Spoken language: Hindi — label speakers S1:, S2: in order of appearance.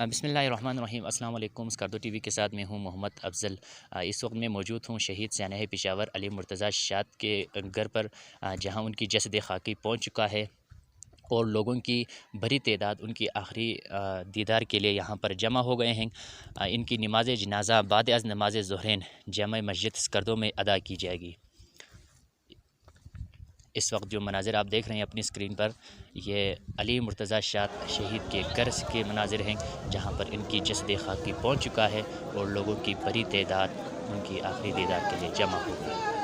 S1: बिस्मिल्लाहिर्रहमानिर्रहीम अस्सलाम वालेकुम। स्कार्दो टीवी के साथ मैं हूं मोहम्मद अफजल। इस वक्त मैं मौजूद हूं शहीद सानह पेशावर अली मुर्तज़ा शाद के घर पर, जहां उनकी जसद खाकी पहुंच चुका है और लोगों की बड़ी तादाद उनकी आखिरी दीदार के लिए यहां पर जमा हो गए हैं। इनकी नमाज जनाजा बाद अज़ नमाज ज़ुहरैन जामा मस्जिद स्कार्दो में अदा की जाएगी। इस वक्त जो मनाज़िर आप देख रहे हैं अपनी स्क्रीन पर, ये अली मुर्तज़ा शाद शहीद के घर के मनाज़िर हैं, जहां पर इनकी जसद खाकी पहुंच चुका है और लोगों की बड़ी तादाद उनकी आखिरी दीदार के लिए जमा हो गई।